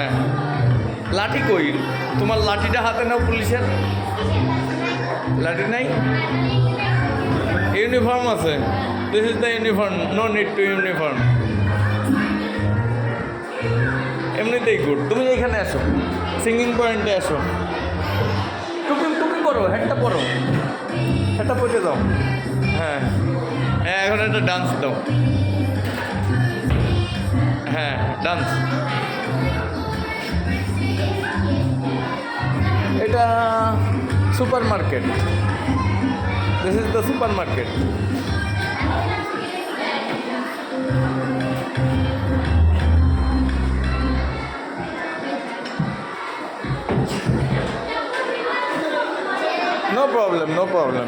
হ্যাঁ, লাঠি কই? তোমার লাঠিটা হাতে নাও পুলিশের। লাঠি নাই? ইউনিফর্ম আছে। This is the uniform, no need to uniform. এমনিতেই গুড। তুমি এখানে আসো, সিঙ্গিং পয়েন্টে আসো। টুপি টুপি পরো, হ্যাটটা পরো, হ্যাটটা পরে দাও। হ্যাঁ হ্যাঁ, এখন একটা ডান্স দাও। হ্যাঁ, ডান্স। এটা super market. This is the super market. No problem, no problem.